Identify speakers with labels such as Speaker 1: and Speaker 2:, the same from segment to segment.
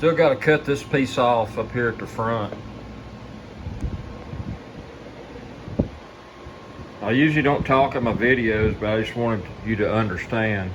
Speaker 1: Still got to cut this piece off up here at the front. I usually don't talk in my videos, but I just wanted you to understand.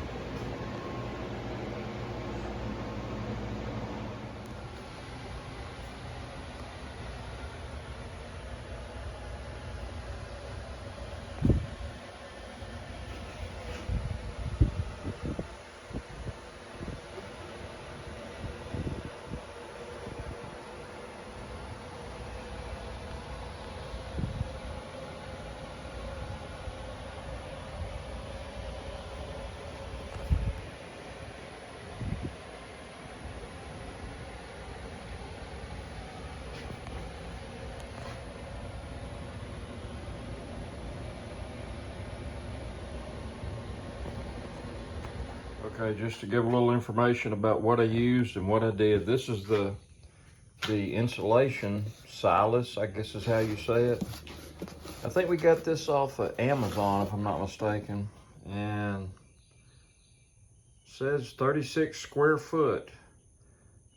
Speaker 1: Okay, just to give a little information about what I used and what I did. This is the insulation silas, I guess is how you say it. I think we got this off of Amazon, if I'm not mistaken. And it says 36 square foot.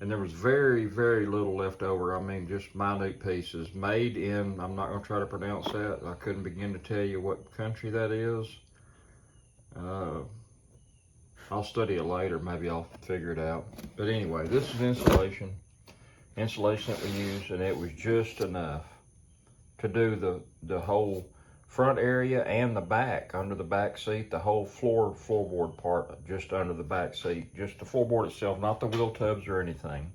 Speaker 1: And there was very, very little left over. I mean, just minute pieces. Made in, I'm not gonna try to pronounce that. I couldn't begin to tell you what country that is. I'll study it later. Maybe I'll figure it out. But anyway, this is insulation that we use, and it was just enough to do the whole front area and the back, under the back seat, the whole floorboard part just under the back seat, just the floorboard itself, not the wheel tubs or anything.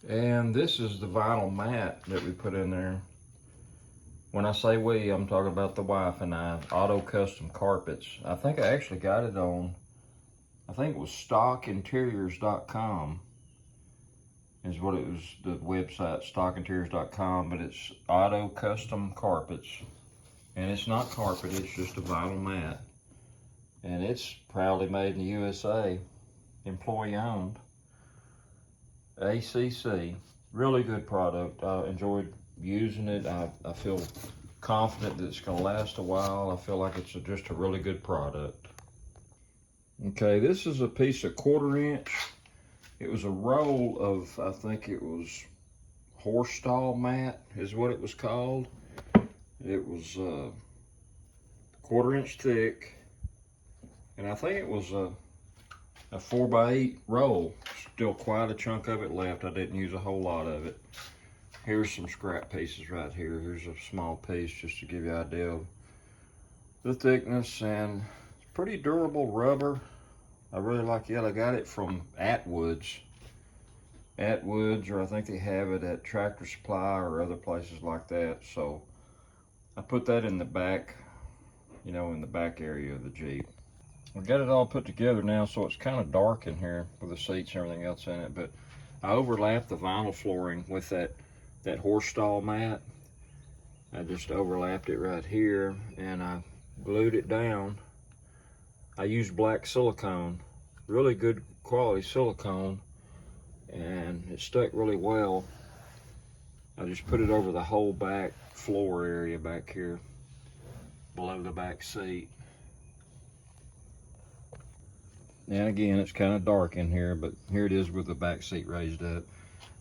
Speaker 1: And this is the vinyl mat that we put in there. When I say we, I'm talking about the wife and I. Auto Custom Carpets. I think I actually got it on, I think it was stockinteriors.com is what it was, the website, stockinteriors.com, but it's Auto Custom Carpets. And it's not carpet, it's just a vinyl mat. And it's proudly made in the USA, employee owned. ACC, really good product. I enjoyed using it. I feel confident that it's going to last a while. I feel like it's just a really good product. Okay, this is a piece of 1/4 inch. It was a roll of, I think it was horse stall mat is what it was called. It was 1/4 inch thick, and I think it was a 4x8 roll. Still quite a chunk of it left. I didn't use a whole lot of it. Here's some scrap pieces right here. Here's a small piece just to give you an idea of the thickness, and it's pretty durable rubber. I really like it. I got it from Atwood's, or I think they have it at Tractor Supply or other places like that. So I put that in the back, you know, in the back area of the Jeep. We got it all put together now, so it's kind of dark in here with the seats and everything else in it, but I overlapped the vinyl flooring with that horse stall mat. I just overlapped it right here, and I glued it down. I used black silicone, really good quality silicone, and it stuck really well. I just put it over the whole back floor area back here, below the back seat. And again, it's kind of dark in here, but here it is with the back seat raised up.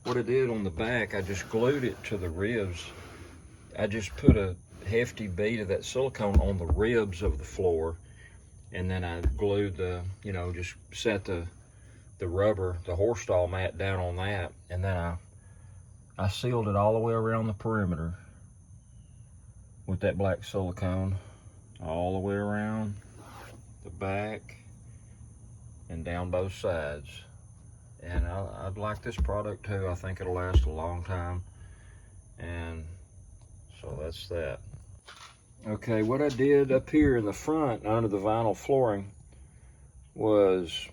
Speaker 1: What I did on the back, I just glued it to the ribs. I just put a hefty bead of that silicone on the ribs of the floor, and then I glued the, you know, just set the rubber, the horse stall mat down on that, and then I sealed it all the way around the perimeter with that black silicone, all the way around the back and down both sides. And I'd like this product too. I think it'll last a long time. And so that's that. Okay, what I did up here in the front under the vinyl flooring was,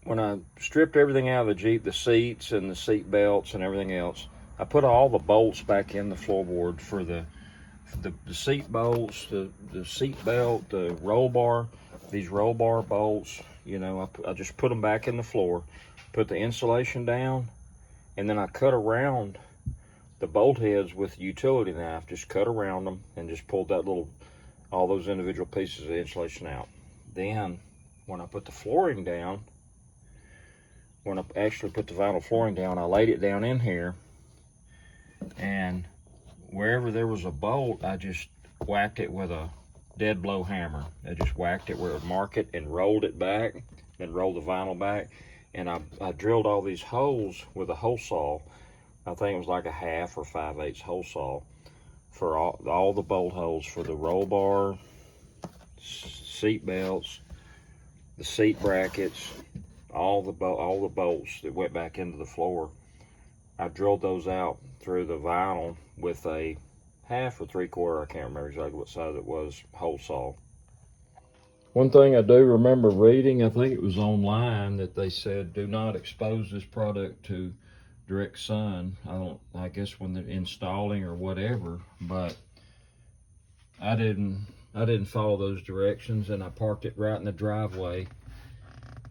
Speaker 1: when I stripped everything out of the Jeep, the seats and the seat belts and everything else, I put all the bolts back in the floorboard for the seat bolts, the seat belt, the roll bar, these roll bar bolts. You know, I just put them back in the floor, put the insulation down, and then I cut around the bolt heads with the utility knife, just cut around them and just pulled all those individual pieces of insulation out. Then when I put the flooring down, when I actually put the vinyl flooring down, I laid it down in here, and wherever there was a bolt, I just whacked it with a dead blow hammer. I just whacked it where it would mark it and rolled it back, then rolled the vinyl back, and I drilled all these holes with a hole saw. I think it was like a 1/2 or 5/8 hole saw for all the bolt holes for the roll bar, seat belts, the seat brackets, all the bolts that went back into the floor. I drilled those out through the vinyl with a 1/2 or 3/4, I can't remember exactly what size it was, hole saw. One thing I do remember reading, I think it was online, that they said do not expose this product to direct sun. I guess when they're installing or whatever, but I didn't follow those directions, and I parked it right in the driveway.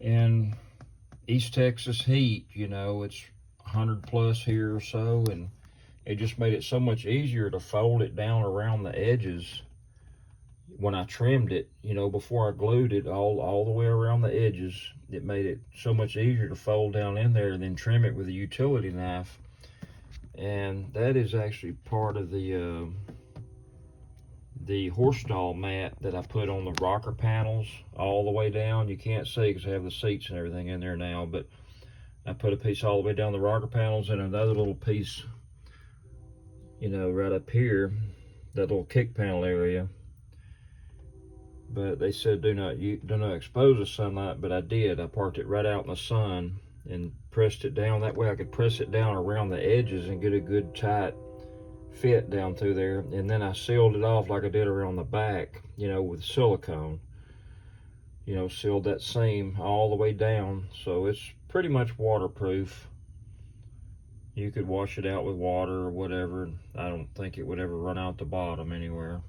Speaker 1: And East Texas heat, you know, it's 100 plus here or so, and it just made it so much easier to fold it down around the edges when I trimmed it, you know, before I glued it all the way around the edges. It made it so much easier to fold down in there and then trim it with a utility knife. And that is actually part of the the horse stall mat that I put on the rocker panels all the way down. You can't see because I have the seats and everything in there now, but I put a piece all the way down the rocker panels and another little piece, you know, right up here, that little kick panel area. But they said do not expose the sunlight, but I did. I parked it right out in the sun and pressed it down. That way I could press it down around the edges and get a good tight fit down through there. And then I sealed it off like I did around the back, you know, with silicone. You know, sealed that seam all the way down, so it's pretty much waterproof. You could wash it out with water or whatever. I don't think it would ever run out the bottom anywhere.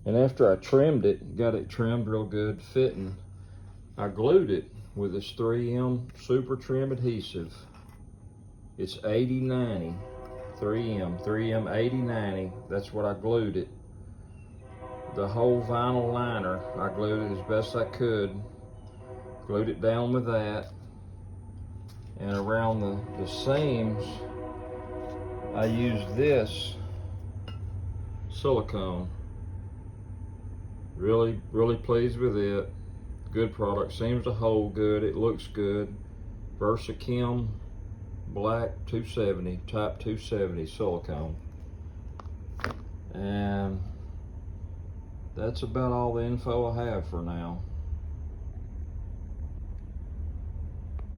Speaker 1: And after I trimmed it, got it trimmed real good fitting, I glued it with this 3M Super Trim adhesive. It's 80/90, 3M 80/90. That's what I glued it. The whole vinyl liner, I glued it as best I could. Glued it down with that. And around the seams, I used this silicone. Really pleased with it. Good product, seems to hold good, it looks good. VersaChem Black 270, type 270 silicone. And that's about all the info I have for now.